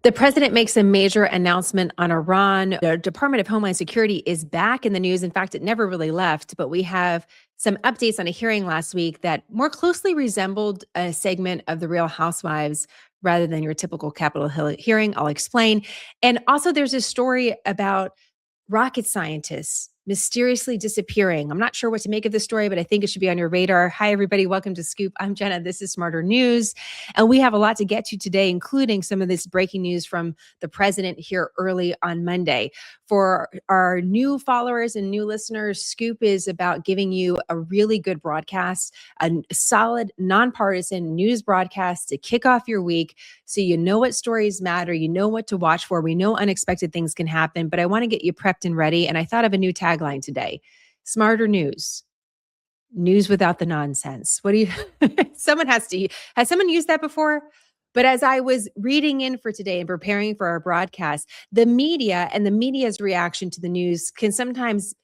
The president makes a major announcement on Iran. The Department of Homeland Security is back in the news. In fact, it never really left, but we have some updates on a hearing last week that more closely resembled a segment of the Real Housewives rather than your typical Capitol Hill hearing. I'll explain. And also, there's a story about rocket scientists mysteriously disappearing. I'm not sure what to make of this story, but I think it should be on your radar. Hi, everybody. Welcome to Scoop. I'm Jenna. This is Smarter News. And we have a lot to get to today, including some of this breaking news from the president here early on Monday. For our new followers and new listeners, Scoop is about giving you a really good broadcast, a solid, nonpartisan news broadcast to kick off your week so you know what stories matter, you know what to watch for. We know unexpected things can happen, but I want to get you prepped and ready. And I thought of a new tagline today: Smarter News. News without the nonsense. What do you, has someone used that before? But as I was reading in for today and preparing for our broadcast, the media and the media's reaction to the news can sometimes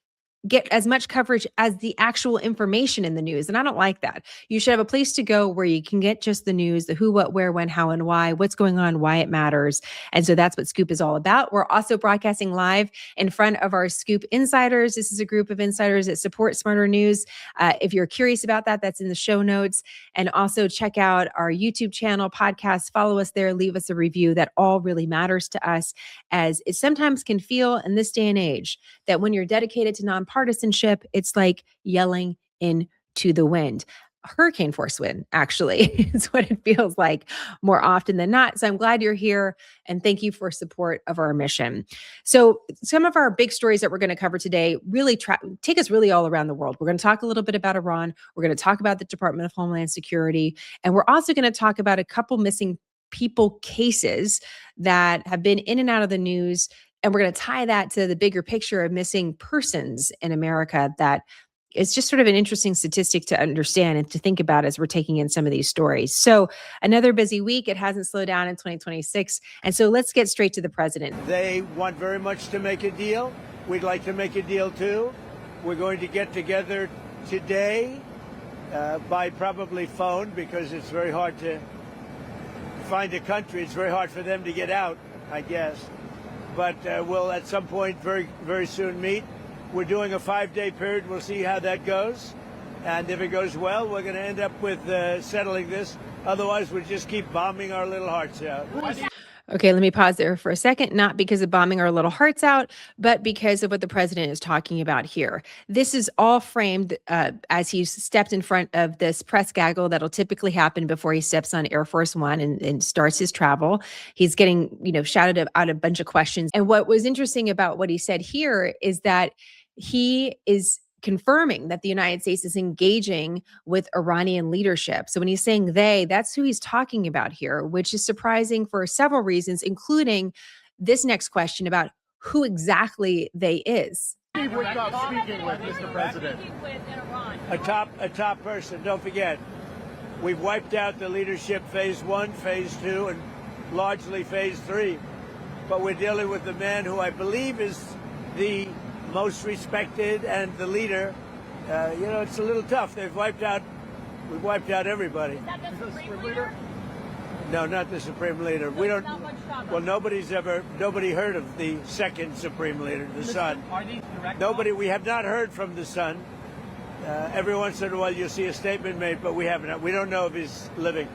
get as much coverage as the actual information in the news. And I don't like that. You should have a place to go where you can get just the news, the who, what, where, when, how, and why, what's going on, why it matters. And so that's what Scoop is all about. We're also broadcasting live in front of our Scoop Insiders. This is a group of insiders that support Smarter News. If you're curious about that, that's in the show notes. And also check out our YouTube channel, podcast, follow us there, leave us a review. That all really matters to us, as it sometimes can feel in this day and age that when you're dedicated to nonpartisanship, it's like yelling into the wind. Hurricane force wind, actually, is what it feels like more often than not. So I'm glad you're here, and thank you for support of our mission. So some of our big stories that we're going to cover today really take us really all around the world. We're going to talk a little bit about Iran. We're going to talk about the Department of Homeland Security, and we're also going to talk about a couple missing people cases that have been in and out of the news. And we're going to tie that to the bigger picture of missing persons in America. That is just sort of an interesting statistic to understand and to think about as we're taking in some of these stories. So another busy week. It hasn't slowed down in 2026. And so let's get straight to the president. They want very much to make a deal. We'd like to make a deal too. We're going to get together today by probably phone, because it's very hard to find a country. It's very hard for them to get out, I guess. But we'll at some point very, very soon meet. We're doing a 5-day period. We'll see how that goes. And if it goes well, we're going to end up with settling this. Otherwise, we'll just keep bombing our little hearts out. Okay, let me pause there for a second, not because of bombing our little hearts out, but because of what the president is talking about here. This is all framed as he stepped in front of this press gaggle that'll typically happen before he steps on Air Force One and starts his travel. He's getting, shouted out a bunch of questions. And what was interesting about what he said here is that he is confirming that the United States is engaging with Iranian leadership. So when he's saying they, that's who he's talking about here, which is surprising for several reasons, including this next question about who exactly they is. Speaking with Mr. President. A top person. Don't forget, we've wiped out the leadership phase 1, phase 2, and largely phase 3. But we're dealing with the man who I believe is the most respected and the leader. It's a little tough. We've wiped out everybody. Is that the Supreme Leader? No, not the Supreme Leader. We don't. Well, nobody heard of the second Supreme Leader, the son. Are these direct? Nobody. We have not heard from the son. Every once in a while, you'll see a statement made, but we haven't. We don't know if he's living.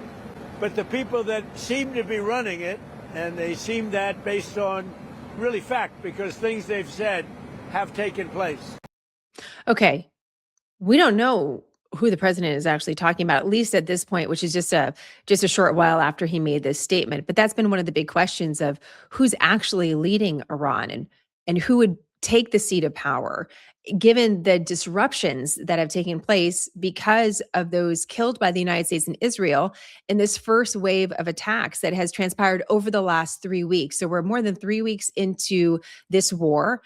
But the people that seem to be running it, and they seem that based on really fact, because things they've said have taken place. Okay. We don't know who the president is actually talking about, at least at this point, which is just a short while after he made this statement. But that's been one of the big questions of who's actually leading Iran and who would take the seat of power, given the disruptions that have taken place because of those killed by the United States and Israel in this first wave of attacks that has transpired over the last 3 weeks. So we're more than 3 weeks into this war.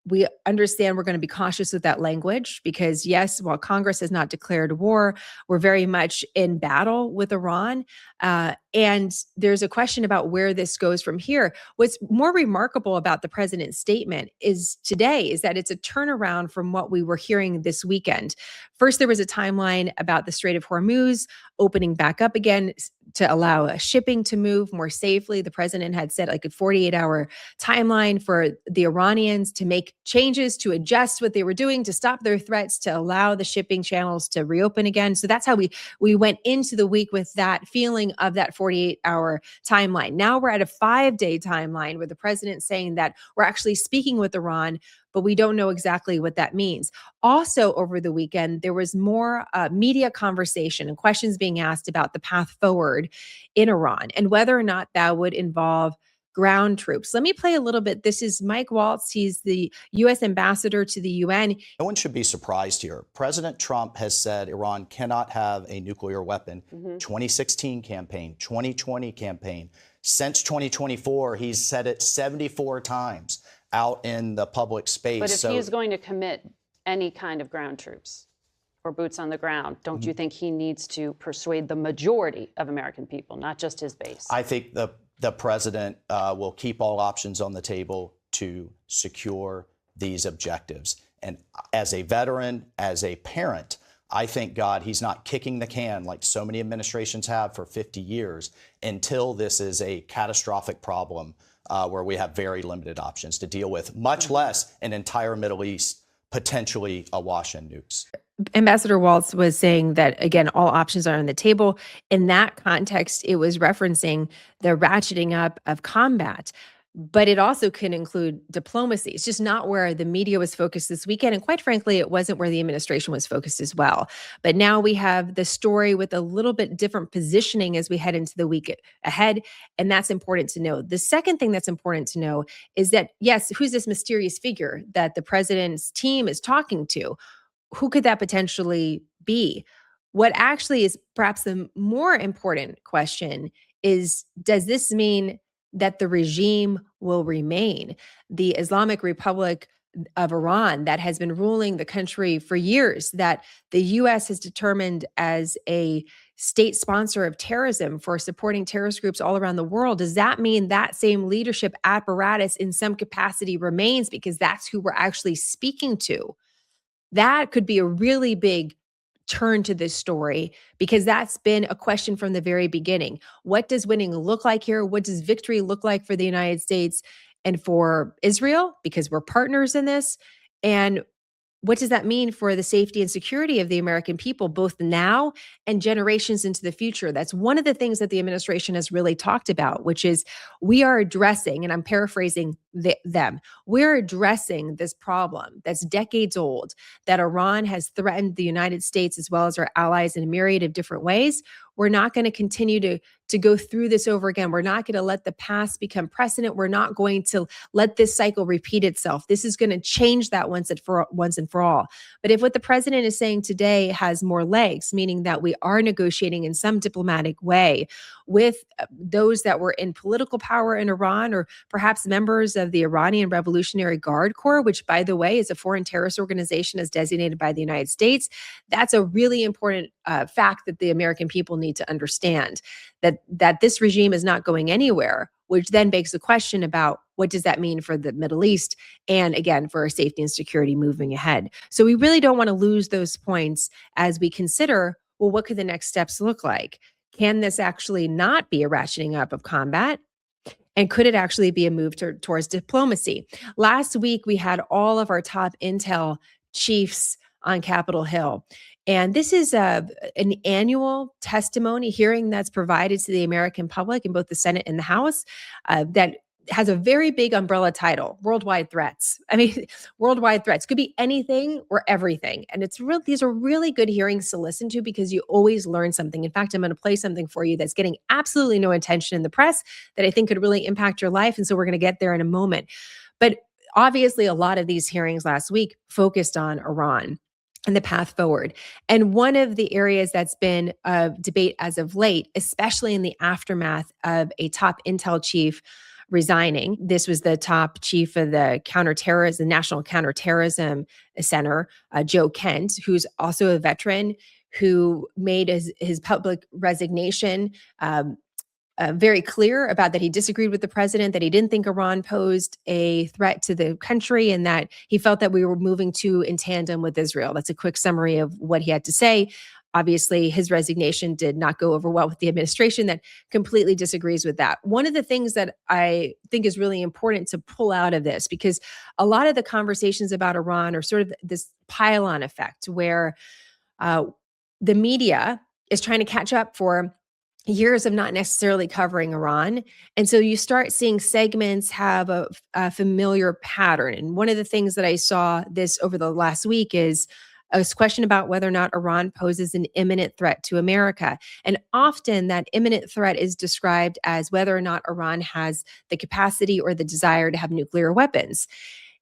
We understand we're going to be cautious with that language because, yes, while Congress has not declared war, we're very much in battle with Iran. And there's a question about where this goes from here. What's more remarkable about the president's statement is that it's a turnaround from what we were hearing this weekend. First, there was a timeline about the Strait of Hormuz opening back up again to allow shipping to move more safely. The president had said like a 48-hour timeline for the Iranians to make changes, to adjust what they were doing, to stop their threats, to allow the shipping channels to reopen again. So that's how we went into the week with that feeling of that 48-hour timeline. Now we're at a 5-day timeline where the president's saying that we're actually speaking with Iran, but we don't know exactly what that means. Also, over the weekend, there was more media conversation and questions being asked about the path forward in Iran and whether or not that would involve ground troops. Let me play a little bit. This is Mike Waltz. He's the U.S. ambassador to the UN. No one should be surprised here. President Trump has said Iran cannot have a nuclear weapon. 2016 campaign, 2020 campaign. Since 2024, he's said it 74 times out in the public space. But if he is going to commit any kind of ground troops or boots on the ground, don't you think he needs to persuade the majority of American people, not just his base? I think the president will keep all options on the table to secure these objectives. And as a veteran, as a parent, I thank God he's not kicking the can like so many administrations have for 50 years until this is a catastrophic problem where we have very limited options to deal with, much less an entire Middle East potentially awash in nukes. Ambassador Waltz was saying that, again, all options are on the table. In that context, it was referencing the ratcheting up of combat, but it also can include diplomacy. It's just not where the media was focused this weekend. And quite frankly, it wasn't where the administration was focused as well. But now we have the story with a little bit different positioning as we head into the week ahead. And that's important to know. The second thing that's important to know is that, yes, who's this mysterious figure that the president's team is talking to? Who could that potentially be? What actually is perhaps the more important question is, does this mean that the regime will remain? The Islamic Republic of Iran that has been ruling the country for years, that the U.S. has determined as a state sponsor of terrorism for supporting terrorist groups all around the world, does that mean that same leadership apparatus in some capacity remains because that's who we're actually speaking to? That could be a really big turn to this story because that's been a question from the very beginning. What does winning look like here? What does victory look like for the United States and for Israel? Because we're partners in this. And what does that mean for the safety and security of the American people, both now and generations into the future? That's one of the things that the administration has really talked about, which is we are addressing, and I'm paraphrasing them, we're addressing this problem that's decades old, that Iran has threatened the United States as well as our allies in a myriad of different ways. We're not going to continue to go through this over again. We're not going to let the past become precedent. We're not going to let this cycle repeat itself. This is going to change that once and for all. But if what the president is saying today has more legs, meaning that we are negotiating in some diplomatic way with those that were in political power in Iran, or perhaps members of the Iranian Revolutionary Guard Corps, which, by the way, is a foreign terrorist organization as designated by the United States, that's a really important fact that the American people need to understand, that this regime is not going anywhere, which then begs the question about what does that mean for the Middle East and, again, for our safety and security moving ahead. So we really don't want to lose those points as we consider, well, what could the next steps look like? Can this actually not be a ratcheting up of combat? And could it actually be a move towards diplomacy? Last week, we had all of our top intel chiefs on Capitol Hill. And this is an annual testimony hearing that's provided to the American public in both the Senate and the House that has a very big umbrella title, Worldwide Threats. I mean, worldwide threats could be anything or everything. And these are really good hearings to listen to because you always learn something. In fact, I'm going to play something for you that's getting absolutely no attention in the press that I think could really impact your life. And so we're going to get there in a moment. But obviously, a lot of these hearings last week focused on Iran and the path forward. And one of the areas that's been a debate as of late, especially in the aftermath of a top intel chief resigning. This was the top chief of the National Counterterrorism Center, Joe Kent, who's also a veteran, who made his public resignation very clear about that he disagreed with the president, that he didn't think Iran posed a threat to the country, and that he felt that we were moving too in tandem with Israel. That's a quick summary of what he had to say. Obviously, his resignation did not go over well with the administration that completely disagrees with that. One of the things that I think is really important to pull out of this, because a lot of the conversations about Iran are sort of this pile-on effect where the media is trying to catch up for years of not necessarily covering Iran. And so you start seeing segments have a familiar pattern. And one of the things that I saw this over the last week is a question about whether or not Iran poses an imminent threat to America. And often that imminent threat is described as whether or not Iran has the capacity or the desire to have nuclear weapons.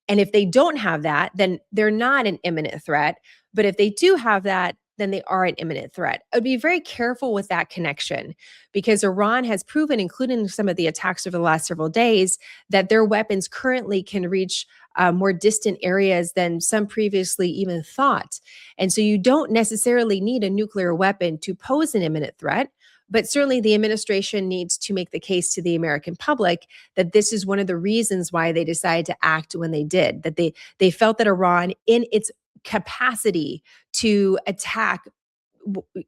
And if they don't have that, then they're not an imminent threat. But if they do have that, then they are an imminent threat. I would be very careful with that connection, because Iran has proven, including some of the attacks over the last several days, that their weapons currently can reach more distant areas than some previously even thought. And so you don't necessarily need a nuclear weapon to pose an imminent threat. But certainly the administration needs to make the case to the American public that this is one of the reasons why they decided to act when they did, that they felt that Iran, in its capacity to attack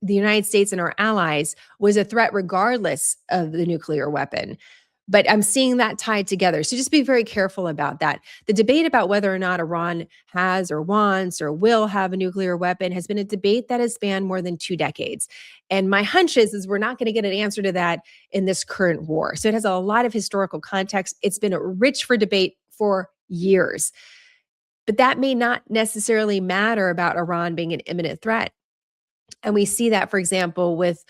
the United States and our allies, was a threat regardless of the nuclear weapon. But I'm seeing that tied together. So just be very careful about that. The debate about whether or not Iran has or wants or will have a nuclear weapon has been a debate that has spanned more than 2 decades. And my hunch is we're not going to get an answer to that in this current war. So it has a lot of historical context. It's been rich for debate for years. But that may not necessarily matter about Iran being an imminent threat. And we see that, for example, with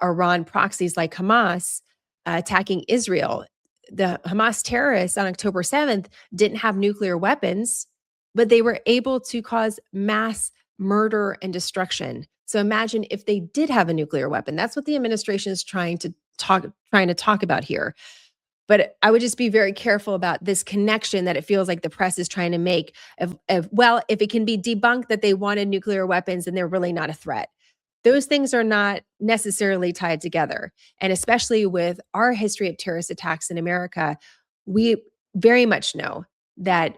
Iran proxies like Hamas attacking Israel. The Hamas terrorists on October 7th didn't have nuclear weapons, but they were able to cause mass murder and destruction. So imagine if they did have a nuclear weapon. That's what the administration is trying to talk about here. But I would just be very careful about this connection that it feels like the press is trying to make if it can be debunked that they wanted nuclear weapons, then they're really not a threat. Those things are not necessarily tied together. And especially with our history of terrorist attacks in America, we very much know that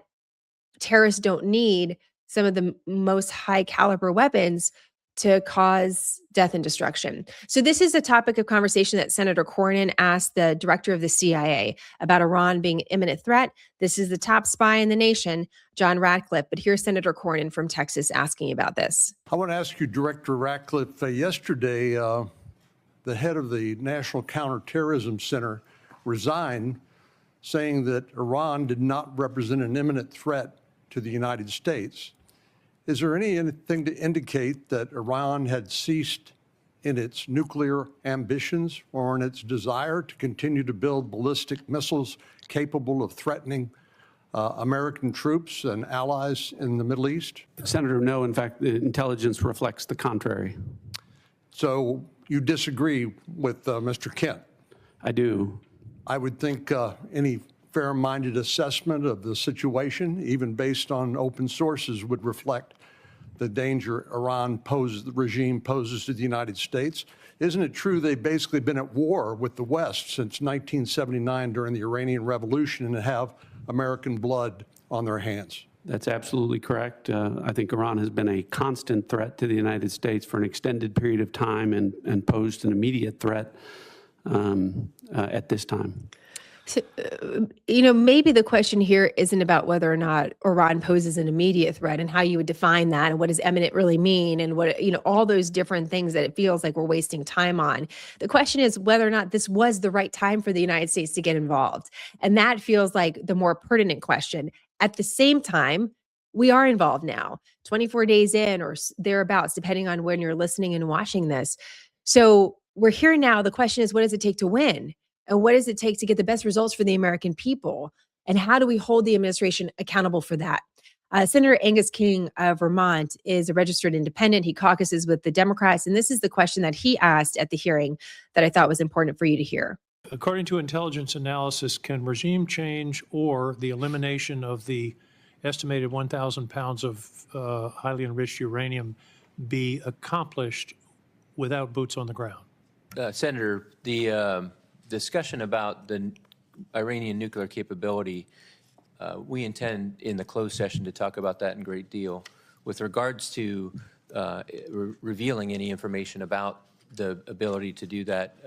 terrorists don't need some of the most high caliber weapons to cause death and destruction. So this is a topic of conversation that Senator Cornyn asked the director of the CIA about Iran being an imminent threat. This is the top spy in the nation, John Ratcliffe. But here's Senator Cornyn from Texas asking about this. I want to ask you, Director Ratcliffe, yesterday, the head of the National Counterterrorism Center resigned, saying that Iran did not represent an imminent threat to the United States. Is there anything to indicate that Iran had ceased in its nuclear ambitions or in its desire to continue to build ballistic missiles capable of threatening American troops and allies in the Middle East? Senator, no. In fact, the intelligence reflects the contrary. So you disagree with Mr. Kent? I do. I would think any fair-minded assessment of the situation, even based on open sources, would reflect the danger the regime poses to the United States. Isn't it true they've basically been at war with the West since 1979 during the Iranian Revolution and have American blood on their hands? That's absolutely correct. I think Iran has been a constant threat to the United States for an extended period of time and posed an immediate threat at this time. So, maybe the question here isn't about whether or not Iran poses an immediate threat and how you would define that and what does imminent really mean and what, all those different things that it feels like we're wasting time on. The question is whether or not this was the right time for the United States to get involved. And that feels like the more pertinent question. At the same time, we are involved now, 24 days in or thereabouts, depending on when you're listening and watching this. So we're here now. The question is, what does it take to win? And what does it take to get the best results for the American people? And how do we hold the administration accountable for that? Senator Angus King of Vermont is a registered independent. He caucuses with the Democrats. And this is the question that he asked at the hearing that I thought was important for you to hear. According to intelligence analysis, can regime change or the elimination of the estimated 1,000 pounds of highly enriched uranium be accomplished without boots on the ground? Senator, the discussion about the Iranian nuclear capability, we intend in the closed session to talk about that in great deal. With regards to revealing any information about the ability to do that,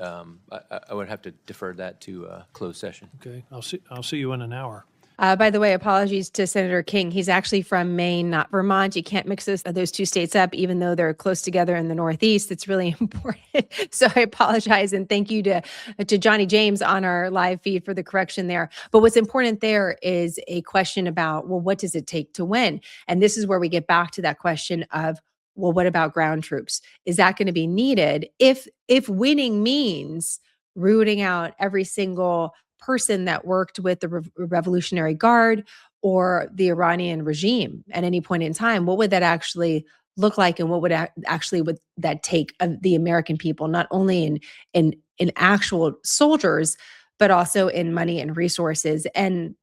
I would have to defer that to closed session. Okay, I'll see you in an hour. By the way, apologies to Senator King. He's actually from Maine, not Vermont. You can't mix those two states up, even though they're close together in the Northeast. It's really important. So I apologize. And thank you to Johnny James on our live feed for the correction there. But what's important there is a question about, well, what does it take to win? And this is where we get back to that question of, well, what about ground troops? Is that going to be needed if winning means rooting out every single person that worked with the Revolutionary Guard or the Iranian regime at any point in time? What would that actually look like, and what would would that take of the American people, not only in actual soldiers, but also in money and resources? And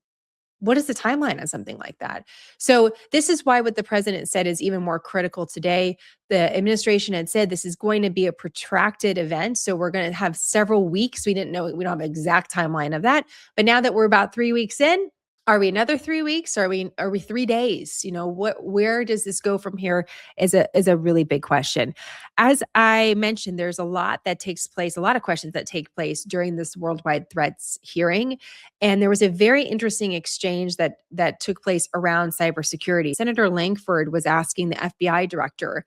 what is the timeline on something like that? So this is why what the president said is even more critical today. The administration had said this is going to be a protracted event. So we're going to have several weeks. We don't have an exact timeline of that. But now that we're about 3 weeks in, are we another 3 weeks? Are we 3 days? Where does this go from here is a really big question. As I mentioned, there's a lot that takes place, a lot of questions that take place during this worldwide threats hearing. And there was a very interesting exchange that took place around cybersecurity. Senator Langford was asking the FBI director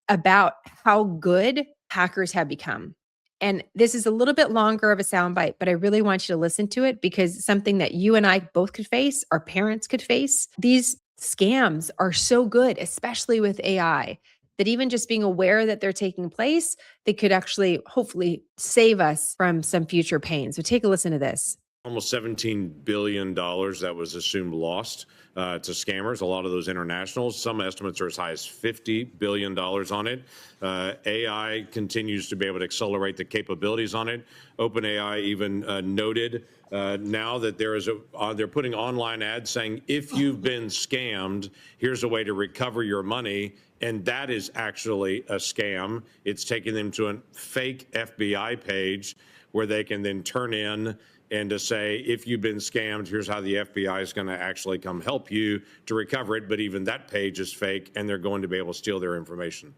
about how good hackers have become. And this is a little bit longer of a soundbite, but I really want you to listen to it because it's something that you and I both could face, our parents could face. These scams are so good, especially with AI, that even just being aware that they're taking place, they could actually hopefully save us from some future pain. So take a listen to this. Almost $17 billion that was assumed lost to scammers, a lot of those internationals. Some estimates are as high as $50 billion on it. AI continues to be able to accelerate the capabilities on it. OpenAI even noted now that they're putting online ads saying, if you've been scammed, here's a way to recover your money. And that is actually a scam. It's taking them to a fake FBI page where they can then turn in and to say, if you've been scammed, here's how the FBI is going to actually come help you to recover it. But even that page is fake, and they're going to be able to steal their information.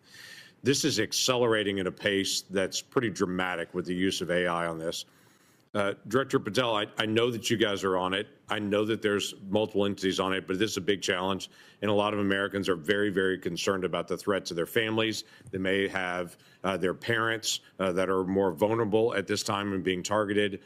This is accelerating at a pace that's pretty dramatic with the use of AI on this. Director Patel, I know that you guys are on it. I know that there's multiple entities on it, but this is a big challenge. And a lot of Americans are very, very concerned about the threat to their families. They may have their parents that are more vulnerable at this time and being targeted.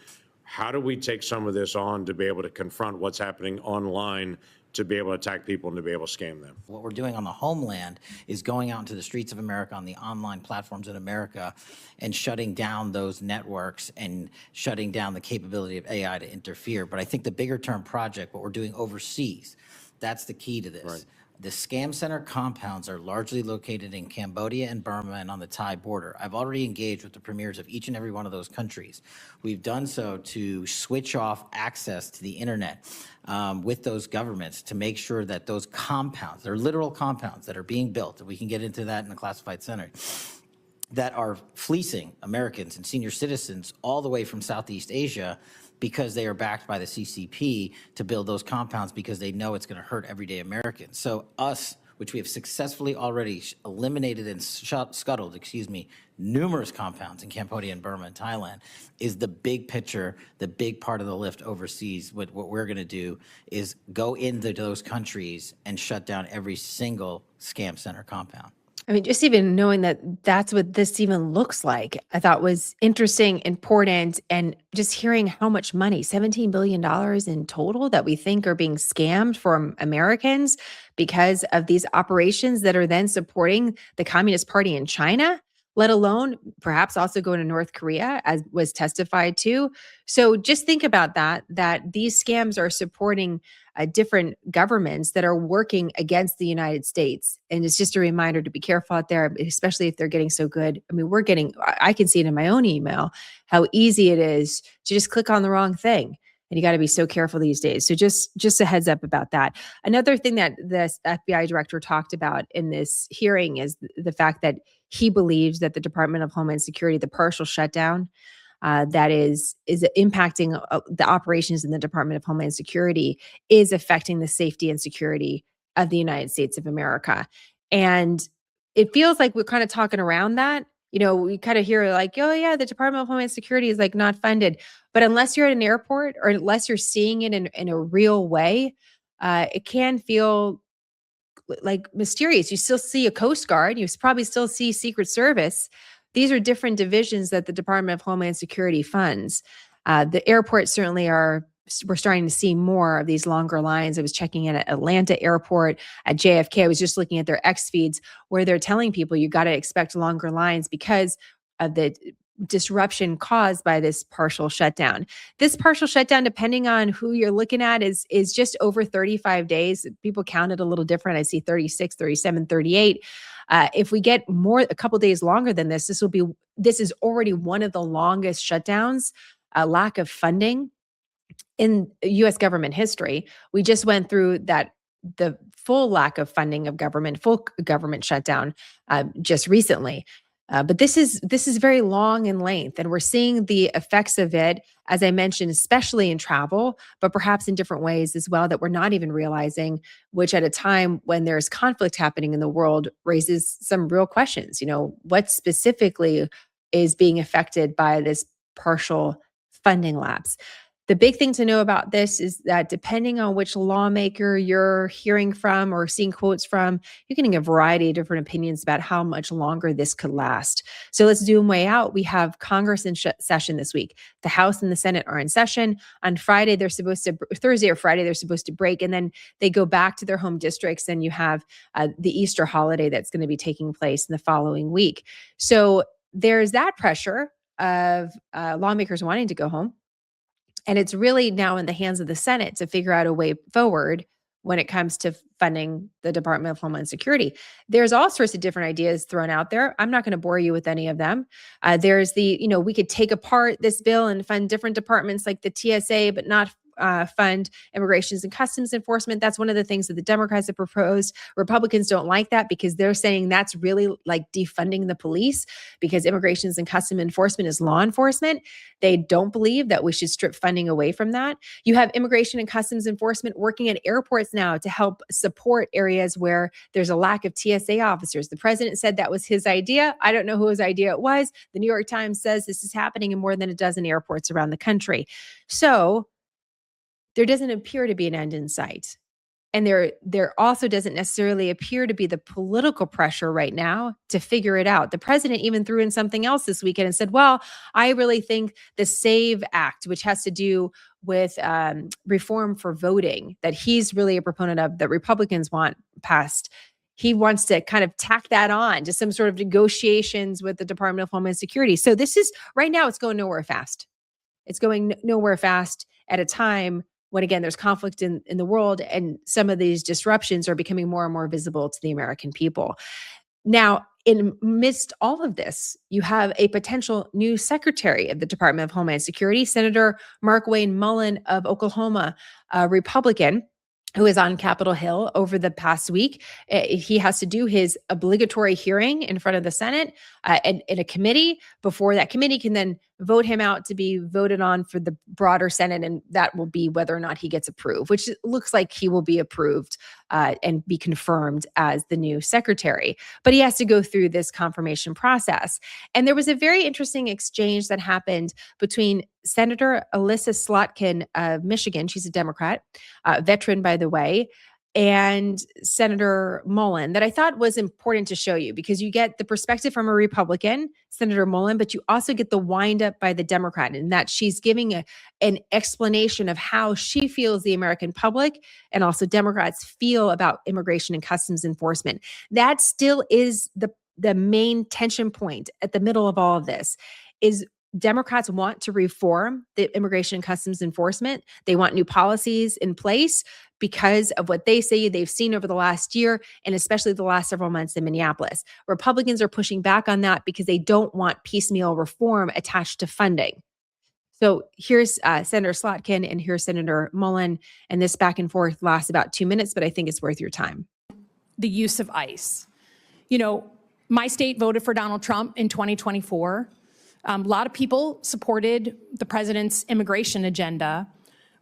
How do we take some of this on to be able to confront what's happening online, to be able to attack people and to be able to scam them? What we're doing on the homeland is going out into the streets of America, on the online platforms in America, and shutting down those networks and shutting down the capability of AI to interfere. But I think the bigger term project, what we're doing overseas, that's the key to this. Right. The scam center compounds are largely located in Cambodia and Burma and on the Thai border. I've already engaged with the premiers of each and every one of those countries. We've done so to switch off access to the internet with those governments to make sure that those compounds, they're literal compounds that are being built, and we can get into that in the classified center, that are fleecing Americans and senior citizens all the way from Southeast Asia, because they are backed by the CCP to build those compounds because they know it's going to hurt everyday Americans. So us, which we have successfully already eliminated and scuttled, numerous compounds in Cambodia and Burma and Thailand, is the big picture, the big part of the lift overseas. What we're going to do is go into those countries and shut down every single scam center compound. I mean, just even knowing that that's what this even looks like, I thought was interesting, important, and just hearing how much money, $17 billion in total, that we think are being scammed from Americans because of these operations that are then supporting the Communist Party in China, let alone perhaps also going to North Korea, as was testified to. So just think about that these scams are supporting different governments that are working against the United States. And it's just a reminder to be careful out there, especially if they're getting so good. I mean, I can see it in my own email, how easy it is to just click on the wrong thing And you got to be so careful these days. So just a heads up about that. Another thing that the FBI director talked about in this hearing is the fact that he believes that the Department of Homeland Security, the partial shutdown that is impacting the operations in the Department of Homeland Security, is affecting the safety and security of the United States of America. And it feels like we're kind of talking around that. We kind of hear like, oh yeah, the Department of Homeland Security is like not funded. But unless you're at an airport or unless you're seeing it in a real way, it can feel like mysterious. You still see a Coast Guard, you probably still see Secret Service. These are different divisions that the Department of Homeland Security funds. The airports certainly we're starting to see more of these longer lines. I was checking in at Atlanta Airport, at JFK. I was just looking at their X feeds where they're telling people you got to expect longer lines because of the disruption caused by this partial shutdown. This partial shutdown, depending on who you're looking at, is just over 35 days. People count it a little different. I see 36, 37, 38. If we get a couple days longer than this, this is already one of the longest shutdowns, lack of funding in U.S. government history. We just went through the full lack of funding of full government shutdown just recently. But this is very long in length, and we're seeing the effects of it, as I mentioned, especially in travel, but perhaps in different ways as well that we're not even realizing, which at a time when there's conflict happening in the world raises some real questions. What specifically is being affected by this partial funding lapse? The big thing to know about this is that depending on which lawmaker you're hearing from or seeing quotes from, you're getting a variety of different opinions about how much longer this could last. So let's zoom way out. We have Congress in session this week. The House and the Senate are in session. On Thursday or Friday, they're supposed to break, and then they go back to their home districts, and you have the Easter holiday that's going to be taking place in the following week. So there's that pressure of lawmakers wanting to go home. And it's really now in the hands of the Senate to figure out a way forward when it comes to funding the Department of Homeland Security. There's all sorts of different ideas thrown out there. I'm not going to bore you with any of them. There's we could take apart this bill and fund different departments like the TSA, but not fund immigrations and customs enforcement. That's one of the things that the Democrats have proposed. Republicans don't like that because they're saying that's really like defunding the police, because immigrations and customs enforcement is law enforcement. They don't believe that we should strip funding away from that. You have immigration and customs enforcement working at airports now to help support areas where there's a lack of TSA officers. The president said that was his idea. I don't know whose idea it was. The New York Times says this is happening in more than a dozen airports around the country. So there doesn't appear to be an end in sight. And there also doesn't necessarily appear to be the political pressure right now to figure it out. The president even threw in something else this weekend and said, well, I really think the SAVE Act, which has to do with reform for voting, that he's really a proponent of, that Republicans want passed. He wants to kind of tack that on to some sort of negotiations with the Department of Homeland Security. So this is, right now, it's going nowhere fast. It's going nowhere fast at a time when, again, there's conflict in the world, and some of these disruptions are becoming more and more visible to the American people. Now, amidst all of this, you have a potential new secretary of the Department of Homeland Security, Senator Markwayne Mullin of Oklahoma, a Republican, who is on Capitol Hill over the past week. He has to do his obligatory hearing in front of the Senate and in a committee before that committee can then vote him out to be voted on for the broader Senate. And that will be whether or not he gets approved, which looks like he will be approved and be confirmed as the new secretary. But he has to go through this confirmation process. And there was a very interesting exchange that happened between Senator Alyssa Slotkin of Michigan, she's a Democrat, veteran, by the way, and Senator Mullin, that I thought was important to show you, because you get the perspective from a Republican, Senator Mullin, but you also get the windup by the Democrat, in that she's giving an explanation of how she feels the American public and also Democrats feel about immigration and customs enforcement. That still is the main tension point at the middle of all of this. Is Democrats want to reform the immigration and customs enforcement. They want new policies in place because of what they say they've seen over the last year, and especially the last several months in Minneapolis. Republicans are pushing back on that because they don't want piecemeal reform attached to funding. So here's Senator Slotkin and here's Senator Mullin, and this back and forth lasts about 2 minutes, but I think it's worth your time. The use of ICE. You know, my state voted for Donald Trump in 2024. A lot of people supported the president's immigration agenda,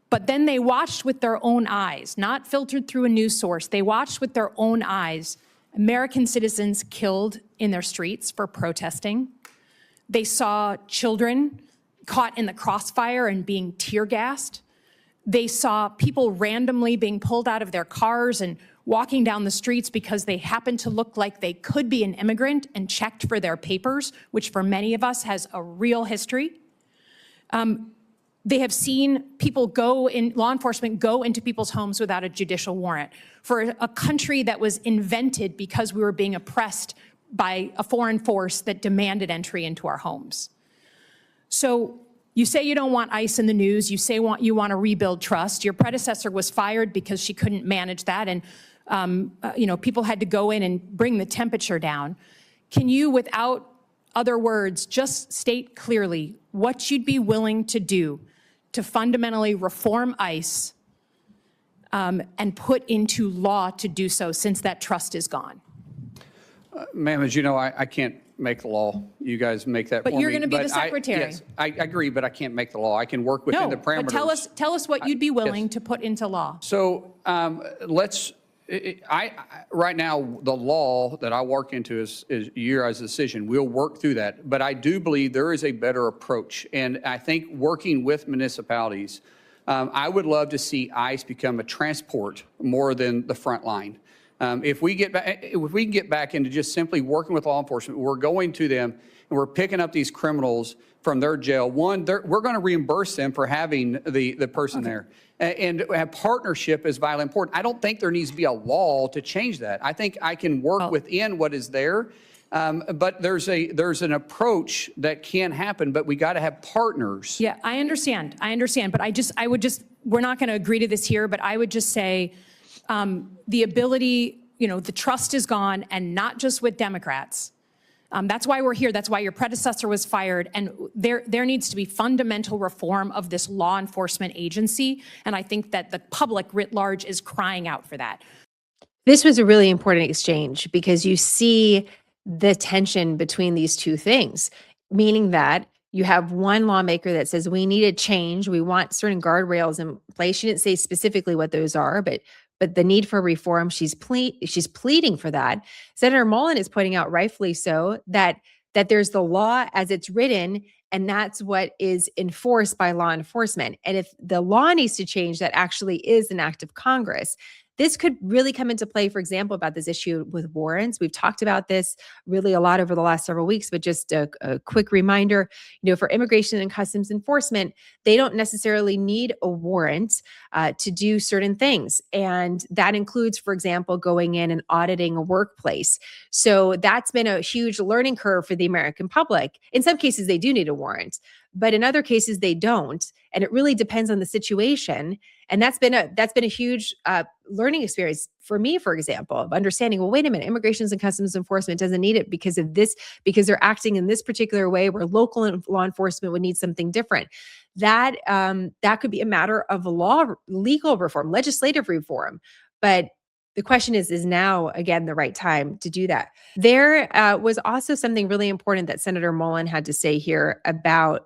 but then they watched with their own eyes, not filtered through a news source. They watched with their own eyes American citizens killed in their streets for protesting. They saw children caught in the crossfire and being tear gassed. They saw people randomly being pulled out of their cars and walking down the streets because they happened to look like they could be an immigrant and checked for their papers, which for many of us has a real history. They have seen people law enforcement go into people's homes without a judicial warrant for a country that was invented because we were being oppressed by a foreign force that demanded entry into our homes. So you say you don't want ICE in the news. You say you want to rebuild trust. Your predecessor was fired because she couldn't manage that, and people had to go in and bring the temperature down. Can you, without other words, just state clearly what you'd be willing to do to fundamentally reform ICE and put into law to do so, since that trust is gone? Ma'am, as you know, I can't make the law. You guys make that for me. But you're going to be the secretary. Yes, I agree, but I can't make the law. I can work within the parameters. But tell us what you'd be willing to put into law. So right now, the law that I work into is your guys' decision. We'll work through that. But I do believe there is a better approach. And I think working with municipalities, I would love to see ICE become a transport more than the front line. If we can get back into just simply working with law enforcement, we're going to them and we're picking up these criminals from their jail. One, we're going to reimburse them for having the person there. And a partnership is vitally important. I don't think there needs to be a law to change that. I think I can work within what is there. But there's an approach that can happen, but we got to have partners. Yeah, I understand. But we're not going to agree to this here, but I would just say the ability, the trust is gone, and not just with Democrats. That's why we're here. That's why your predecessor was fired. And there needs to be fundamental reform of this law enforcement agency. And I think that the public writ large is crying out for that. This was a really important exchange because you see the tension between these two things, meaning that you have one lawmaker that says we need a change. We want certain guardrails in place. She didn't say specifically what those are, but the need for reform, she's pleading for that. Senator Mullin is pointing out, rightfully so, that there's the law as it's written, and that's what is enforced by law enforcement. And if the law needs to change, that actually is an act of Congress. This could really come into play, for example, about this issue with warrants. We've talked about this really a lot over the last several weeks, but just a quick reminder, for Immigration and Customs Enforcement, they don't necessarily need a warrant to do certain things. And that includes, for example, going in and auditing a workplace. So that's been a huge learning curve for the American public. In some cases, they do need a warrant, but in other cases, they don't. And it really depends on the situation. And that's been a huge learning experience for me, for example, of understanding, well, wait a minute, Immigration and Customs Enforcement doesn't need it because of this, because they're acting in this particular way where local law enforcement would need something different. That could be a matter of legal reform, legislative reform. But the question is now, again, the right time to do that? There was also something really important that Senator Mullin had to say here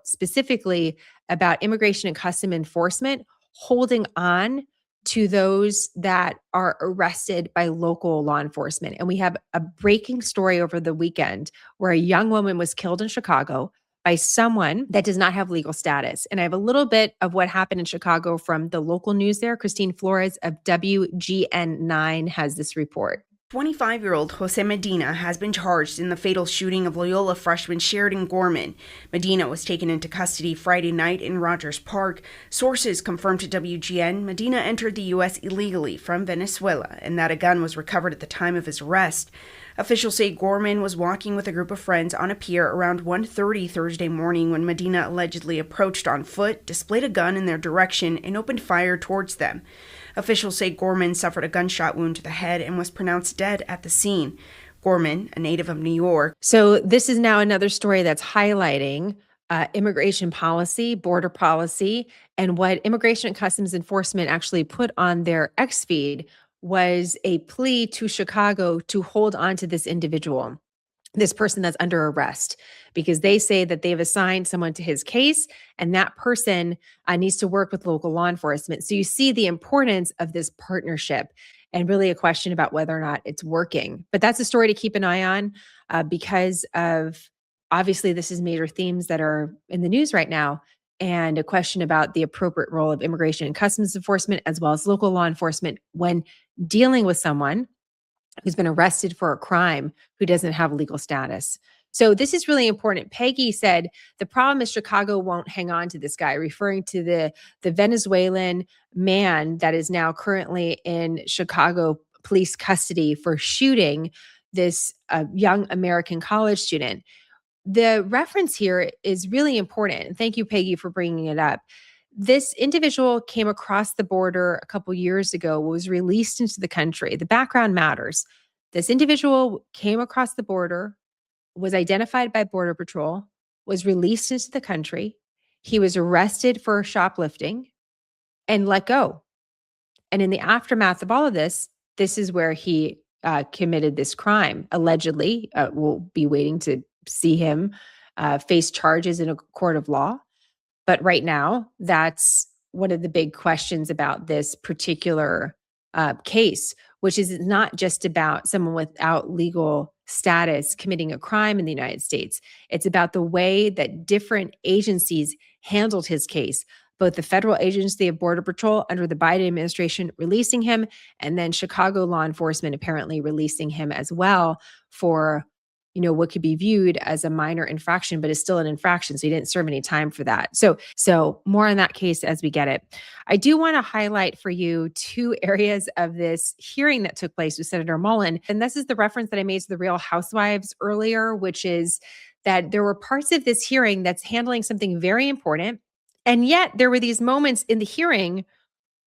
specifically about Immigration and Customs Enforcement holding on to those that are arrested by local law enforcement. And we have a breaking story over the weekend where a young woman was killed in Chicago by someone that does not have legal status. And I have a little bit of what happened in Chicago from the local news there. Christine Flores of WGN9 has this report. 25-year-old Jose Medina has been charged in the fatal shooting of Loyola freshman Sheridan Gorman. Medina was taken into custody Friday night in Rogers Park. Sources confirmed to WGN Medina entered the U.S. illegally from Venezuela and that a gun was recovered at the time of his arrest. Officials say Gorman was walking with a group of friends on a pier around 1:30 Thursday morning when Medina allegedly approached on foot, displayed a gun in their direction, and opened fire towards them. Officials say Gorman suffered a gunshot wound to the head and was pronounced dead at the scene. Gorman, a native of New York. So this is now another story that's highlighting immigration policy, border policy, and what Immigration and Customs Enforcement actually put on their X feed was a plea to Chicago to hold on to this individual, this person that's under arrest, because they say that they've assigned someone to his case and that person needs to work with local law enforcement. So you see the importance of this partnership and really a question about whether or not it's working. But that's a story to keep an eye on because of, obviously, this is major themes that are in the news right now, and a question about the appropriate role of Immigration and Customs Enforcement as well as local law enforcement when dealing with someone who's been arrested for a crime who doesn't have legal status. So this is really important. Peggy said the problem is Chicago won't hang on to this guy, referring to the Venezuelan man that is now currently in Chicago police custody for shooting this young American college student. The reference here is really important. And thank you, Peggy, for bringing it up. This individual came across the border a couple years ago, was released into the country. The background matters. This individual came across the border, was identified by Border Patrol, was released into the country. He was arrested for shoplifting and let go. And in the aftermath of all of this, this is where he committed this crime. Allegedly, we'll be waiting to see him face charges in a court of law. But right now, that's one of the big questions about this particular case, which is not just about someone without legal status committing a crime in the United States. It's about the way that different agencies handled his case, both the federal agency of Border Patrol under the Biden administration releasing him, and then Chicago law enforcement apparently releasing him as well for what could be viewed as a minor infraction, but is still an infraction. So he didn't serve any time for that. So more on that case as we get it. I do want to highlight for you two areas of this hearing that took place with Senator Mullin. And this is the reference that I made to the Real Housewives earlier, which is that there were parts of this hearing that's handling something very important. And yet there were these moments in the hearing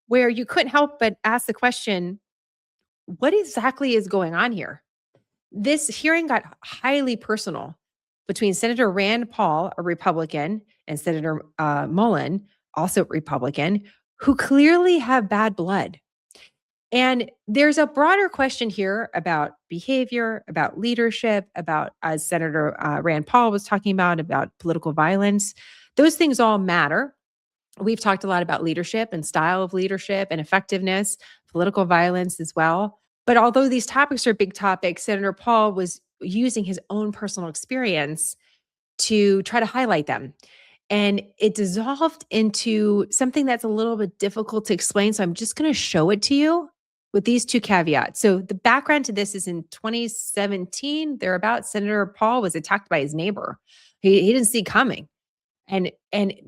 where you couldn't help but ask the question, what exactly is going on here? This hearing got highly personal between Senator Rand Paul, a Republican, and Senator Mullin, also Republican, who clearly have bad blood. And there's a broader question here about behavior, about leadership, about, as Senator Rand Paul was talking about political violence. Those things all matter. We've talked a lot about leadership and style of leadership and effectiveness, political violence as well. But although these topics are big topics, Senator Paul was using his own personal experience to try to highlight them. And it dissolved into something that's a little bit difficult to explain. So I'm just going to show it to you with these two caveats. So the background to this is in 2017, thereabouts, Senator Paul was attacked by his neighbor. He didn't see coming. And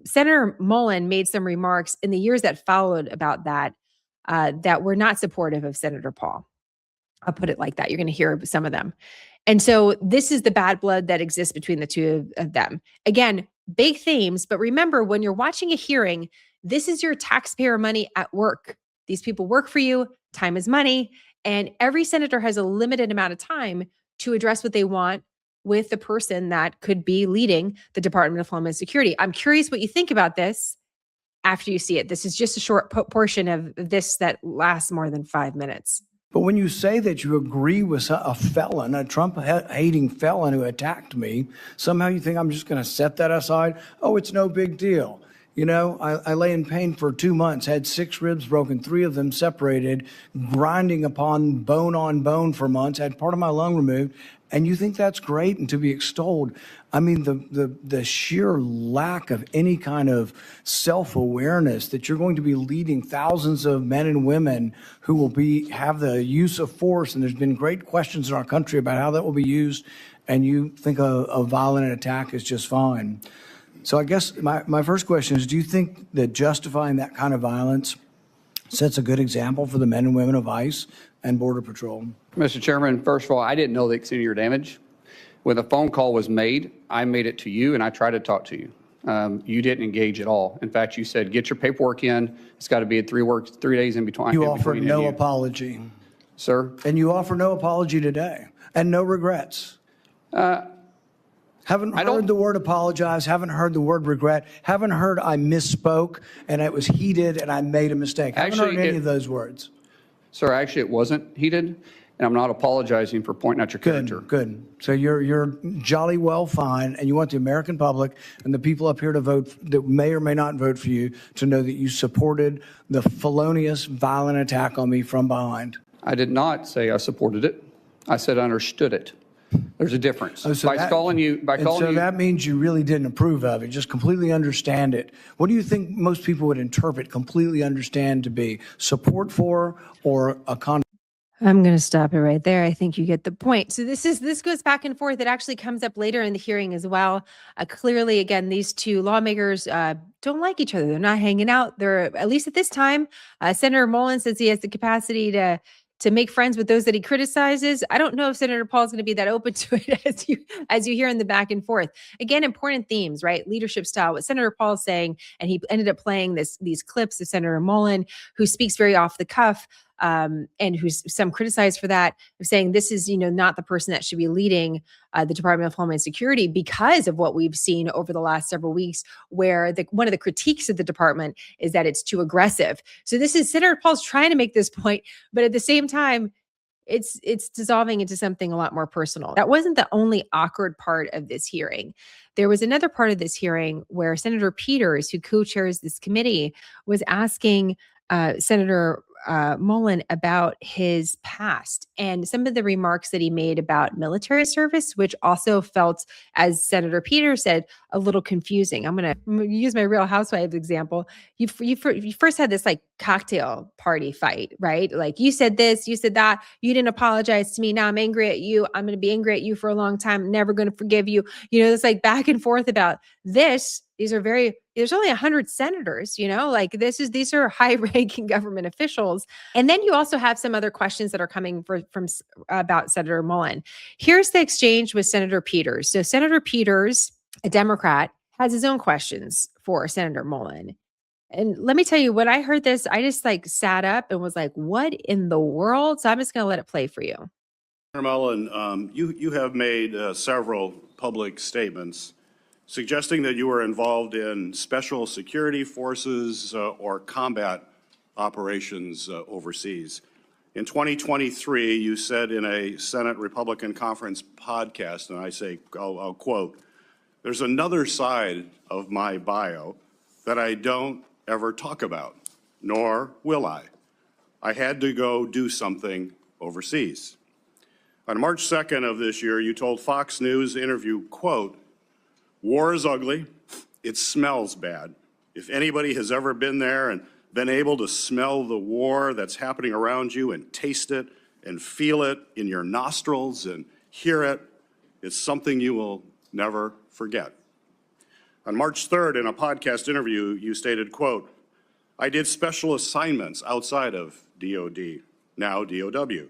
Senator Mullin made some remarks in the years that followed about that that were not supportive of Senator Paul. I'll put it like that. You're going to hear some of them. And so this is the bad blood that exists between the two of them. Again, big themes, but remember, when you're watching a hearing, this is your taxpayer money at work. These people work for you. Time is money. And every senator has a limited amount of time to address what they want with the person that could be leading the Department of Homeland Security. I'm curious what you think about this after you see it. This is just a short portion of this that lasts more than 5 minutes. But when you say that you agree with a felon, a Trump-hating felon who attacked me, somehow you think I'm just going to set that aside? Oh, it's no big deal. I lay in pain for 2 months, had 6 ribs broken, 3 of them separated, grinding upon bone for months, had part of my lung removed, and you think that's great and to be extolled. I mean, the sheer lack of any kind of self-awareness that you're going to be leading thousands of men and women who will have the use of force, and there's been great questions in our country about how that will be used, and you think a violent attack is just fine. So I guess my first question is, do you think that justifying that kind of violence sets a good example for the men and women of ICE and Border Patrol? Mr. Chairman, first of all, I didn't know the extent of your damage. When the phone call was made, I made it to you and I tried to talk to you. You didn't engage at all. In fact, you said, get your paperwork in. It's got to be 3 days in between. You offered no apology. Sir? And you offer no apology today and no regrets. How Haven't heard the word apologize, haven't heard the word regret, haven't heard I misspoke and it was heated and I made a mistake. Haven't heard any of those words. Sir, actually, it wasn't heated, and I'm not apologizing for pointing out your character. Good. So you're jolly well fine, and you want the American public and the people up here to vote that may or may not vote for you to know that you supported the felonious, violent attack on me from behind. I did not say I supported it. I said I understood it. There's a difference. So that means you really didn't approve of it, just completely understand it. What do you think most people would interpret completely understand to be? Support for or a I'm going to stop it right there. I think you get the point. So this goes back and forth. It actually comes up later in the hearing as well. Clearly, again, these two lawmakers don't like each other. They're not hanging out. They're, at least at this time, Senator Mullin says he has the capacity to make friends with those that he criticizes. I don't know if Senator Paul is going to be that open to it as you hear in the back and forth. Again, important themes, right? Leadership style, what Senator Paul is saying, and he ended up playing these clips of Senator Mullin, who speaks very off the cuff, and who's some criticized for that, of saying this is, not the person that should be leading the Department of Homeland Security because of what we've seen over the last several weeks, where one of the critiques of the department is that it's too aggressive. So this is Senator Paul's trying to make this point, but at the same time, it's dissolving into something a lot more personal. That wasn't the only awkward part of this hearing. There was another part of this hearing where Senator Peters, who co-chairs this committee, was asking Senator Mullin about his past and some of the remarks that he made about military service, which also felt, as Senator Peters said, a little confusing. I'm going to use my Real Housewives example. You first had this like cocktail party fight, right? Like you said this, you said that, you didn't apologize to me. Now I'm angry at you. I'm going to be angry at you for a long time. Never going to forgive you. It's like back and forth about this. There's only 100 senators, like these are high ranking government officials. And then you also have some other questions that are coming from about Senator Mullin. Here's the exchange with Senator Peters. So Senator Peters, a Democrat, has his own questions for Senator Mullin. And let me tell you, when I heard this, I just sat up and was like, what in the world? So I'm just going to let it play for you. Senator Mullin, you have made several public statements suggesting that you were involved in special security forces or combat operations overseas. In 2023, you said in a Senate Republican Conference podcast, and I'll quote, "There's another side of my bio that I don't ever talk about, nor will I. I had to go do something overseas." On March 2nd of this year, you told Fox News interview, quote, "War is ugly. It smells bad. If anybody has ever been there and been able to smell the war that's happening around you and taste it and feel it in your nostrils and hear it, it's something you will never forget." On March 3rd, in a podcast interview, you stated, quote, "I did special assignments outside of DOD, now DOW.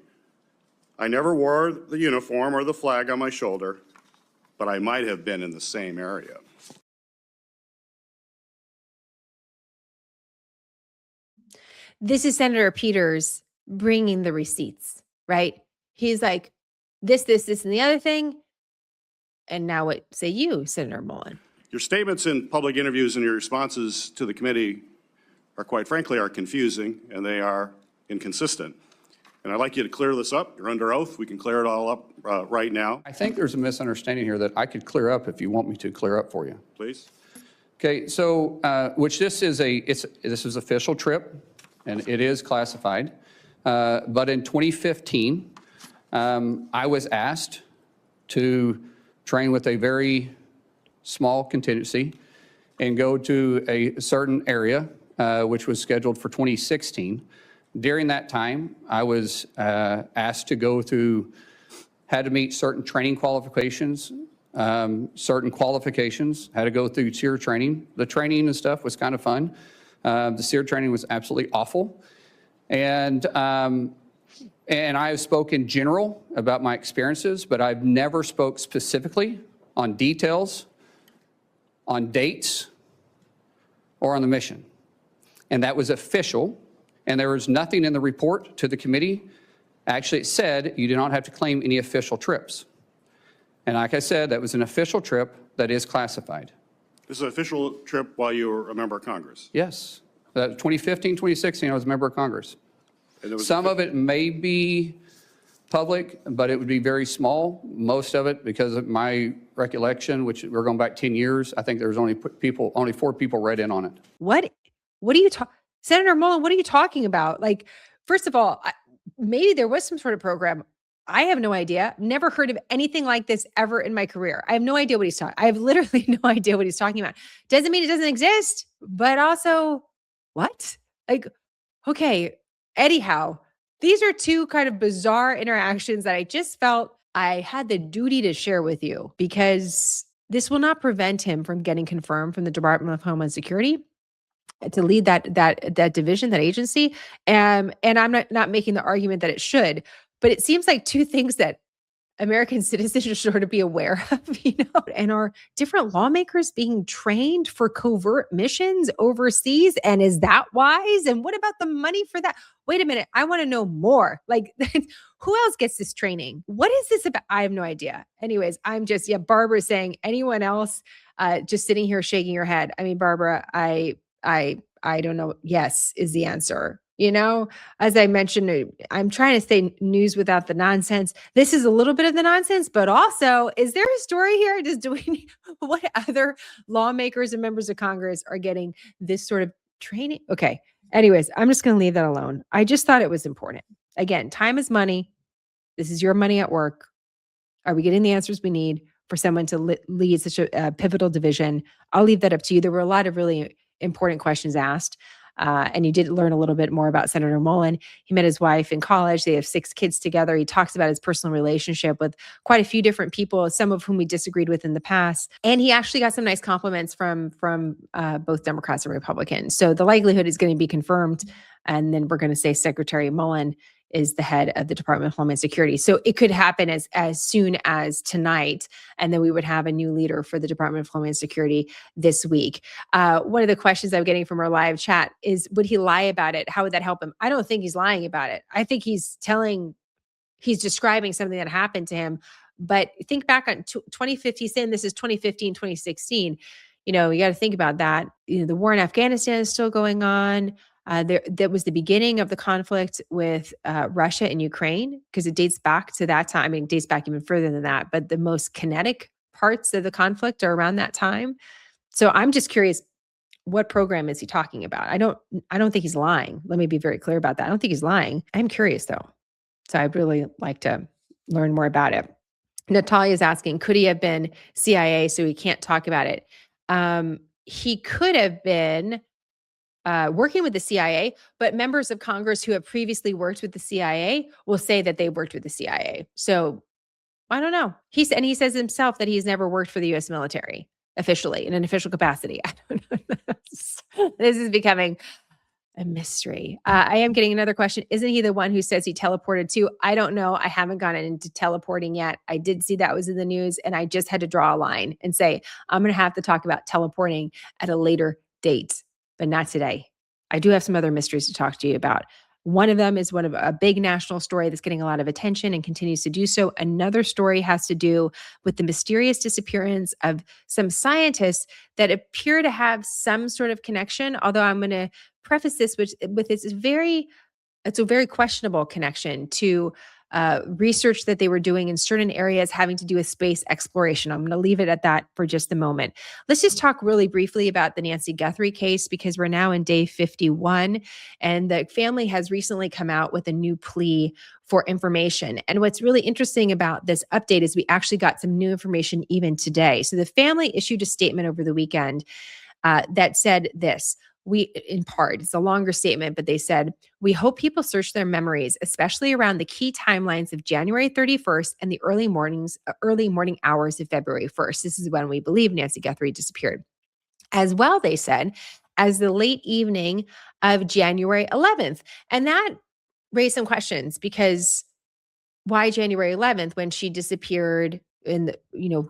I never wore the uniform or the flag on my shoulder, but I might have been in the same area." This is Senator Peters bringing the receipts, right? He's like, this, and the other thing. And now what say you, Senator Mullin? Your statements in public interviews and your responses to the committee are, quite frankly, confusing, and they are inconsistent. And I'd like you to clear this up. You're under oath. We can clear it all up right now. I think there's a misunderstanding here that I could clear up if you want me to clear up for you. Please. Okay, so this is official trip, and it is classified. But in 2015, I was asked to train with a very small contingency and go to a certain area, which was scheduled for 2016. During that time, I was asked to go through, had to meet certain training qualifications, had to go through SEER training. The training and stuff was kind of fun. The SEER training was absolutely awful. And I have spoken general about my experiences, but I've never spoke specifically on details, on dates, or on the mission. And that was official. And there was nothing in the report to the committee. Actually, it said you do not have to claim any official trips. And like I said, that was an official trip that is classified. This is an official trip while you were a member of Congress. Yes. 2015, 2016, I was a member of Congress. And there was Some of it may be public, but it would be very small. Most of it, because of my recollection, which we're going back 10 years, I think there was only 4 people read in on it. What are you talking, Senator Mullin, what are you talking about? Like, first of all, maybe there was some sort of program. I have no idea. Never heard of anything like this ever in my career. I have no idea what he's talking. I have literally no idea what he's talking about. Doesn't mean it doesn't exist, but also what? Like, okay, anyhow, these are two kind of bizarre interactions that I just felt I had the duty to share with you, because this will not prevent him from getting confirmed from the Department of Homeland Security to lead that division, that agency. And I'm not making the argument that it should, but it seems like two things that American citizens should sort of be aware of, and are different lawmakers being trained for covert missions overseas? And is that wise? And what about the money for that? Wait a minute. I want to know more. Like, who else gets this training? What is this about? I have no idea. Anyways, I'm just, Barbara's saying, anyone else just sitting here shaking your head? I mean, Barbara, I don't know. Yes is the answer. As I mentioned, I'm trying to say news without the nonsense. This is a little bit of the nonsense, but also, is there a story here? What other lawmakers and members of Congress are getting this sort of training? Okay. Anyways, I'm just going to leave that alone. I just thought it was important. Again, time is money. This is your money at work. Are we getting the answers we need for someone to lead such a pivotal division? I'll leave that up to you. There were a lot of really important questions asked. And you did learn a little bit more about Senator Mullin. He met his wife in college. They have 6 kids together. He talks about his personal relationship with quite a few different people, some of whom we disagreed with in the past. And he actually got some nice compliments from both Democrats and Republicans. So the likelihood is going to be confirmed. And then we're going to say Secretary Mullin is the head of the Department of Homeland Security. So it could happen as soon as tonight, and then we would have a new leader for the Department of Homeland Security this week. One of the questions I'm getting from our live chat is, would he lie about it? How would that help him? I don't think he's lying about it. I think he's describing something that happened to him. But think back on 2015, saying this is 2015, 2016. You got to think about that. The war in Afghanistan is still going on. That was the beginning of the conflict with Russia and Ukraine, because it dates back to that time. I mean, it dates back even further than that, but the most kinetic parts of the conflict are around that time. So I'm just curious, what program is he talking about? I don't think he's lying. Let me be very clear about that. I don't think he's lying. I'm curious though. So I'd really like to learn more about it. Natalia is asking, could he have been CIA so he can't talk about it? He could have been working with the CIA, but members of Congress who have previously worked with the CIA will say that they worked with the CIA. So I don't know. He says himself that he's never worked for the U.S. military officially in an official capacity. I don't know. This is becoming a mystery. I am getting another question. Isn't he the one who says he teleported too? I don't know. I haven't gone into teleporting yet. I did see that was in the news, and I just had to draw a line and say, I'm going to have to talk about teleporting at a later date, but not today. I do have some other mysteries to talk to you about. One of them is one of a big national story that's getting a lot of attention and continues to do so. Another story has to do with the mysterious disappearance of some scientists that appear to have some sort of connection, although I'm going to preface this with it's a very questionable connection to research that they were doing in certain areas having to do with space exploration. I'm going to leave it at that for just a moment. Let's just talk really briefly about the Nancy Guthrie case, because we're now in day 51, and the family has recently come out with a new plea for information. And what's really interesting about this update is we actually got some new information even today. So the family issued a statement over the weekend that said this. In part, it's a longer statement, but they said, we hope people search their memories, especially around the key timelines of January 31st and the early morning hours of February 1st. This is when we believe Nancy Guthrie disappeared. As well, they said, as the late evening of January 11th. And that raised some questions, because why January 11th when she disappeared in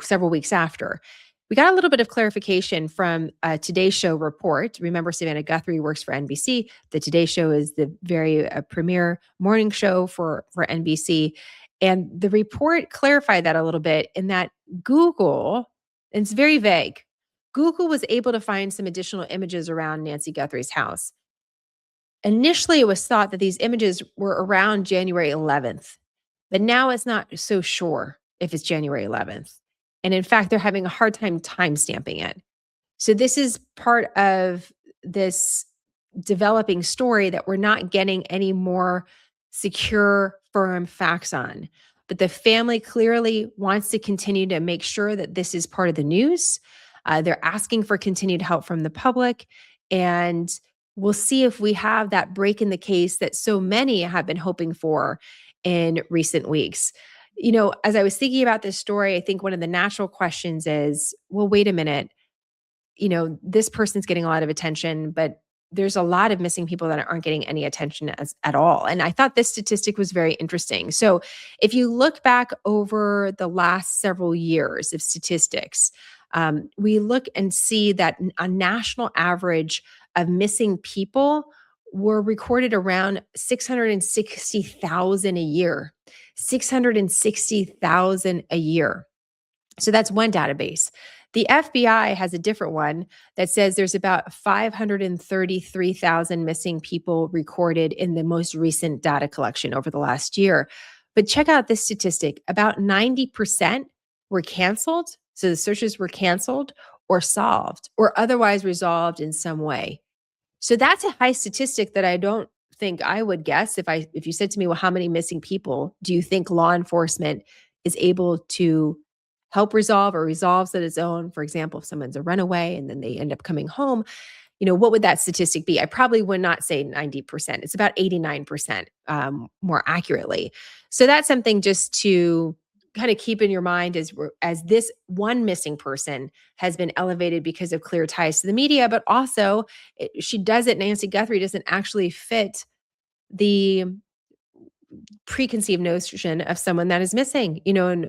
several weeks after? We got a little bit of clarification from a Today Show report. Remember, Savannah Guthrie works for NBC. The Today Show is the very premier morning show for NBC. And the report clarified that a little bit in that Google, and it's very vague, Google was able to find some additional images around Nancy Guthrie's house. Initially, it was thought that these images were around January 11th, but now it's not so sure if it's January 11th. And in fact, they're having a hard time timestamping it. So this is part of this developing story that we're not getting any more secure, firm facts on. But the family clearly wants to continue to make sure that this is part of the news. They're asking for continued help from the public. And we'll see if we have that break in the case that so many have been hoping for in recent weeks. You know, as I was thinking about this story, I think one of the natural questions is, well, wait a minute. You know, this person's getting a lot of attention, but there's a lot of missing people that aren't getting any attention at all. And I thought this statistic was very interesting. So if you look back over the last several years of statistics, we look and see that a national average of missing people were recorded around 660,000 a year. 660,000 a year. So that's one database. The FBI has a different one that says there's about 533,000 missing people recorded in the most recent data collection over the last year. But check out this statistic. About 90% were canceled. So the searches were canceled or solved or otherwise resolved in some way. So that's a high statistic that I don't think I would guess if you said to me, well, how many missing people do you think law enforcement is able to help resolve or resolves on its own? For example, if someone's a runaway and then they end up coming home, you know, what would that statistic be? I probably would not say 90%. It's about 89% more accurately. So that's something just to kind of keep in your mind as this one missing person has been elevated because of clear ties to the media, but also Nancy Guthrie doesn't actually fit the preconceived notion of someone that is missing, you know,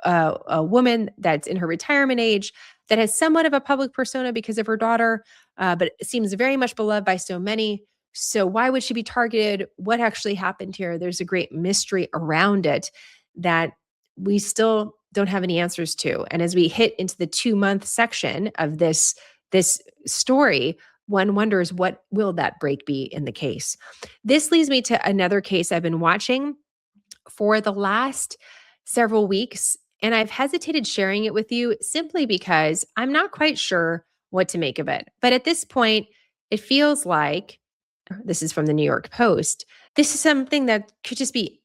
a woman that's in her retirement age that has somewhat of a public persona because of her daughter, but seems very much beloved by so many. So why would she be targeted? What actually happened here? There's a great mystery around it that we still don't have any answers to. And as we hit into the 2-month section of this story, one wonders, what will that break be in the case? This leads me to another case I've been watching for the last several weeks, and I've hesitated sharing it with you simply because I'm not quite sure what to make of it. But at this point, it feels like, this is from the New York Post, this is something that could just be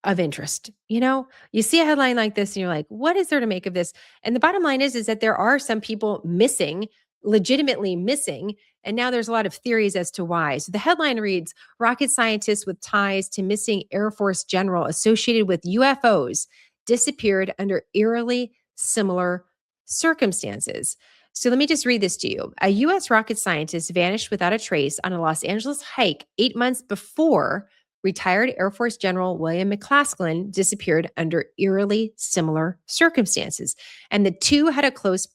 of interest. You know, you see a headline like this and you're like, what is there to make of this? And the bottom line is that there are some people missing, legitimately missing, and now there's a lot of theories as to why. So the headline reads, rocket scientists with ties to missing Air Force general associated with UFOs disappeared under eerily similar circumstances. So let me just read this to you. A U.S. rocket scientist vanished without a trace on a Los Angeles hike 8 months before retired Air Force General William McCaskill disappeared under eerily similar circumstances. And the two had a close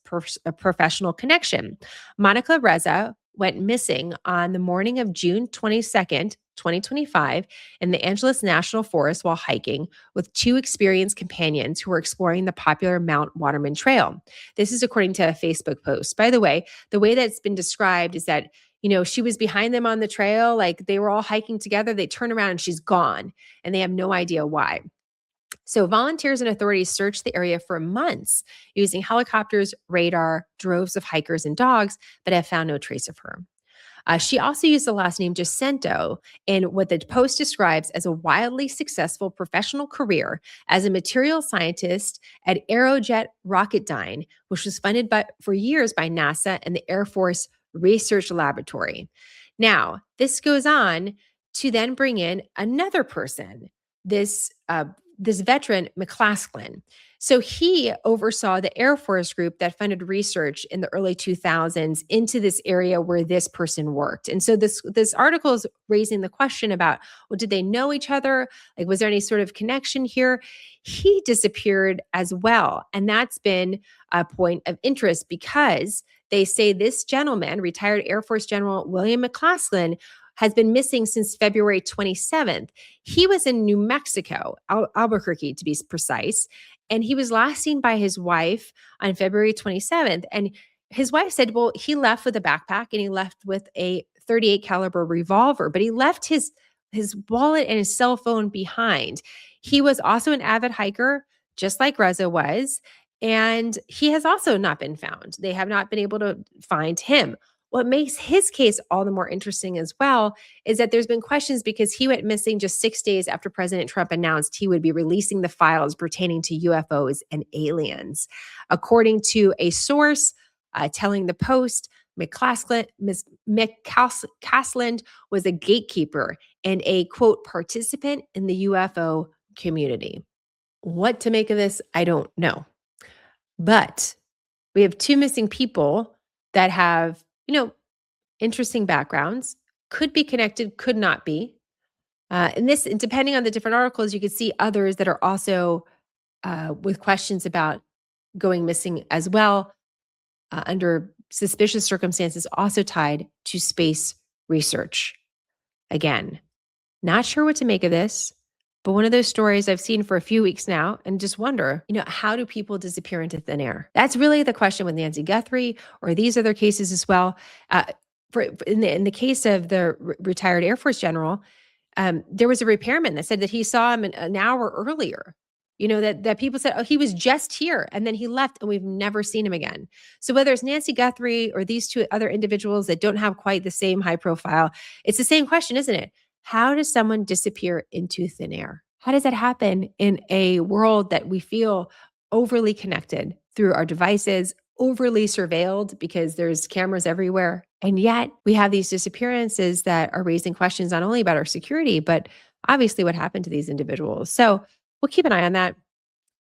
professional connection. Monica Reza went missing on the morning of June 22nd, 2025 in the Angeles National Forest while hiking with two experienced companions who were exploring the popular Mount Waterman Trail. This is according to a Facebook post. By the way that's been described is that, you know, she was behind them on the trail, like they were all hiking together. They turn around and she's gone and they have no idea why. So volunteers and authorities searched the area for months using helicopters, radar, droves of hikers and dogs, but have found no trace of her. She also used the last name Jacinto in what the Post describes as a wildly successful professional career as a material scientist at Aerojet Rocketdyne, which was funded for years by NASA and the Air Force Research Laboratory. Now, this goes on to then bring in another person, this veteran, McCaskill. So he oversaw the Air Force group that funded research in the early 2000s into this area where this person worked. And so this article is raising the question about, well, did they know each other? Like, was there any sort of connection here? He disappeared as well. And that's been a point of interest because they say this gentleman, retired Air Force General William McCaskill, has been missing since February 27th. He was in New Mexico, Albuquerque to be precise, and he was last seen by his wife on February 27th. And his wife said, well, he left with a backpack and he left with a 38 caliber revolver, but he left his wallet and his cell phone behind. He was also an avid hiker, just like Reza was, and he has also not been found. They have not been able to find him. What makes his case all the more interesting as well is that there's been questions because he went missing just 6 days after President Trump announced he would be releasing the files pertaining to UFOs and aliens. According to a source telling the Post, Ms. McCasland was a gatekeeper and a, quote, participant in the UFO community. What to make of this, I don't know. But we have 2 missing people that have, interesting backgrounds, could be connected, could not be. And depending on the different articles, you could see others that are also with questions about going missing as well, under suspicious circumstances, also tied to space research. Again, not sure what to make of this, but one of those stories I've seen for a few weeks now and just wonder, how do people disappear into thin air? That's really the question with Nancy Guthrie or these other cases as well. In the case of the retired Air Force general, there was a repairman that said that he saw him an hour earlier. That people said, oh, he was just here and then he left and we've never seen him again. So whether it's Nancy Guthrie or these 2 other individuals that don't have quite the same high profile, it's the same question, isn't it? How does someone disappear into thin air? How does that happen in a world that we feel overly connected through our devices, overly surveilled because there's cameras everywhere? And yet we have these disappearances that are raising questions not only about our security, but obviously what happened to these individuals. So we'll keep an eye on that.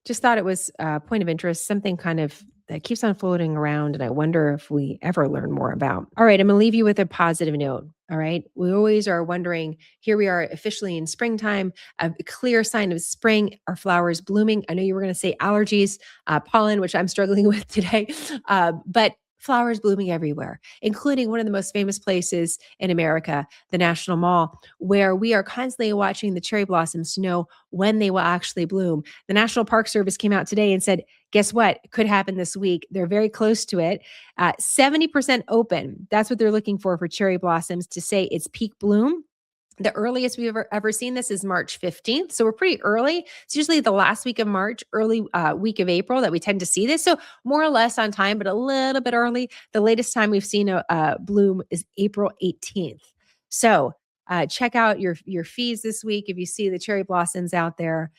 Just thought it was a point of interest, something kind of that keeps on floating around, and I wonder if we ever learn more about. All right, I'm going to leave you with a positive note. All right, we always are wondering, here we are officially in springtime, a clear sign of spring, our flowers blooming. I know you were going to say allergies, pollen, which I'm struggling with today, but flowers blooming everywhere, including one of the most famous places in America, the National Mall, where we are constantly watching the cherry blossoms to know when they will actually bloom. The National Park Service came out today and said, guess what? It could happen this week. They're very close to it. 70% open. That's what they're looking for cherry blossoms to say it's peak bloom. The earliest we've ever seen this is March 15th. So we're pretty early. It's usually the last week of March, early week of April that we tend to see this. So more or less on time, but a little bit early. The latest time we've seen a bloom is April 18th. So check out your feeds this week if you see the cherry blossoms out there.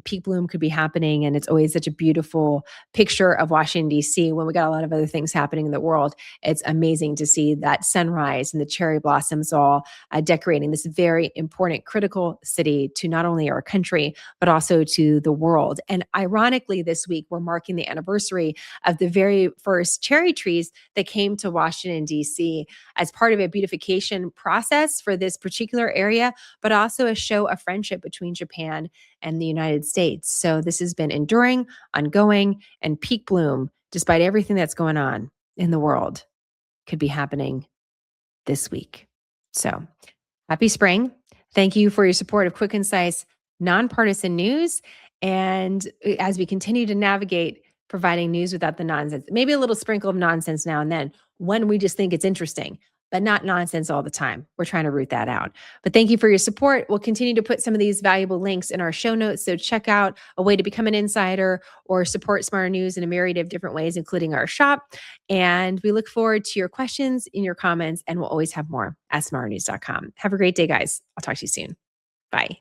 Peak bloom could be happening, and it's always such a beautiful picture of Washington, D.C. when we got a lot of other things happening in the world. It's amazing to see that sunrise and the cherry blossoms all decorating this very important, critical city to not only our country, but also to the world. And ironically, this week, we're marking the anniversary of the very first cherry trees that came to Washington, D.C. as part of a beautification process for this particular area, but also a show of friendship between Japan and the United States. So this has been enduring, ongoing, and peak bloom, despite everything that's going on in the world, could be happening this week. So happy spring. Thank you for your support of quick, concise, nonpartisan news. And as we continue to navigate providing news without the nonsense, maybe a little sprinkle of nonsense now and then when we just think it's interesting, but not nonsense all the time. We're trying to root that out. But thank you for your support. We'll continue to put some of these valuable links in our show notes. So check out a way to become an insider or support Smarter News in a myriad of different ways, including our shop. And we look forward to your questions and your comments, and we'll always have more at smarternews.com. Have a great day, guys. I'll talk to you soon. Bye.